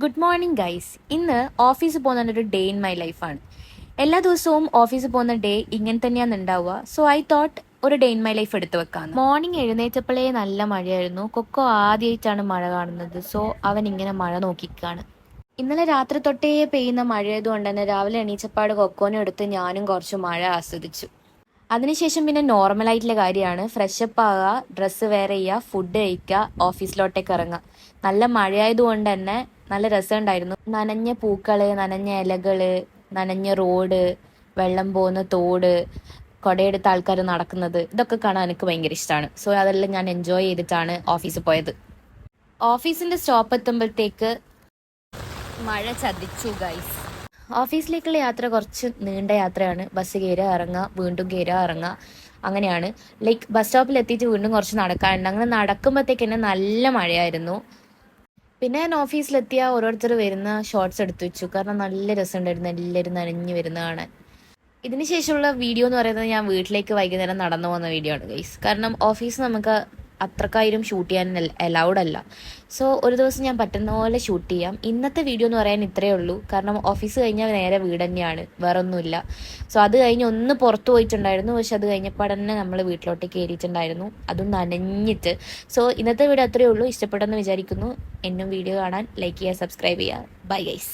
Good morning guys. ഇന്ന് ഓഫീസിൽ പോകുന്ന ഒരു ഡേ ഇൻ മൈ ലൈഫാണ്. എല്ലാ ദിവസവും ഓഫീസിൽ പോകുന്ന ഡേ ഇങ്ങനെ തന്നെയാണ് ഉണ്ടാവുക. സോ ഐ തോട്ട് ഒരു ഡേ ഇൻ മൈ ലൈഫ് എടുത്തു വെക്കാന്ന്. മോർണിംഗ് എഴുന്നേറ്റപ്പോഴേ നല്ല മഴയായിരുന്നു. കൊക്കോ ആദ്യമായിട്ടാണ് മഴ കാണുന്നത്. സോ അവൻ ഇങ്ങനെ മഴ നോക്കിക്കാണ്. ഇന്നലെ രാത്രി തൊട്ടേ പെയ്യുന്ന മഴയായതുകൊണ്ട് തന്നെ രാവിലെ എണീച്ചപ്പാട് കൊക്കോനെ എടുത്ത് ഞാനും കുറച്ച് മഴ ആസ്വദിച്ചു. അതിനുശേഷം പിന്നെ നോർമലായിട്ടുള്ള കാര്യമാണ് ഫ്രഷപ്പ് ആവുക, ഡ്രസ്സ് വെയർ ചെയ്യുക, ഫുഡ് കഴിക്കുക, ഓഫീസിലോട്ടേക്ക് ഇറങ്ങുക. നല്ല മഴയായതുകൊണ്ട് തന്നെ നല്ല രസമുണ്ടായിരുന്നു. നനഞ്ഞ പൂക്കള്, നനഞ്ഞ ഇലകള്, നനഞ്ഞ റോഡ്, വെള്ളം പോകുന്ന തോട്, കുടയെടുത്ത ആൾക്കാർ നടക്കുന്നത്, ഇതൊക്കെ കാണാൻ എനിക്ക് ഭയങ്കര ഇഷ്ടമാണ്. സോ അതെല്ലാം ഞാൻ എൻജോയ് ചെയ്തിട്ടാണ് ഓഫീസിൽ പോയത്. ഓഫീസിന്റെ സ്റ്റോപ്പ് എത്തുമ്പോഴത്തേക്ക് മഴ ചതിച്ചു ഗൈസ്. ഓഫീസിലേക്കുള്ള യാത്ര കുറച്ച് നീണ്ട യാത്രയാണ്. ബസ് കയറുക, ഇറങ്ങുക, വീണ്ടും കയറുക, ഇറങ്ങുക, അങ്ങനെയാണ്. ലൈക്ക് ബസ് സ്റ്റോപ്പിൽ എത്തിയിട്ട് വീണ്ടും കുറച്ച് നടക്കാനുണ്ട്. അങ്ങനെ നടക്കുമ്പോഴത്തേക്ക് തന്നെ നല്ല മഴയായിരുന്നു. പിന്നെ ഞാൻ ഓഫീസിലെത്തിയ ഓരോരുത്തർ വരുന്ന ഷോർട്സ് എടുത്തു വെച്ചു. കാരണം നല്ല രസമുണ്ടായിരുന്നു എല്ലാവരും നനഞ്ഞു വരുന്ന കാണാൻ. ഇതിന് ശേഷമുള്ള വീഡിയോ എന്ന് പറയുന്നത് ഞാൻ വീട്ടിലേക്ക് വൈകുന്നേരം നടന്നു പോകുന്ന വീഡിയോ ആണ് ഗൈസ്. കാരണം ഓഫീസ് നമുക്ക് അത്രക്കാരും ഷൂട്ട് ചെയ്യാൻ അലൗഡ് അല്ല. സോ ഒരു ദിവസം ഞാൻ പറ്റുന്ന പോലെ ഷൂട്ട് ചെയ്യാം. ഇന്നത്തെ വീഡിയോ എന്ന് പറയാൻ ഇത്രയേ ഉള്ളൂ. കാരണം ഓഫീസ് കഴിഞ്ഞാൽ നേരെ വീട് തന്നെയാണ്, വേറെ ഒന്നുമില്ല. സോ അത് കഴിഞ്ഞ് ഒന്ന് പുറത്തു പോയിട്ടുണ്ടായിരുന്നു. പക്ഷെ അത് കഴിഞ്ഞപ്പോൾ തന്നെ നമ്മൾ വീട്ടിലോട്ടേക്ക് കയറിയിട്ടുണ്ടായിരുന്നു, അതും നനഞ്ഞിട്ട്. സോ ഇന്നത്തെ വീഡിയോ അത്രയേ ഉള്ളൂ. ഇഷ്ടപ്പെട്ടെന്ന് വിചാരിക്കുന്നു. എന്നും വീഡിയോ കാണാൻ ലൈക്ക് ചെയ്യുക, സബ്സ്ക്രൈബ് ചെയ്യുക. Bye guys.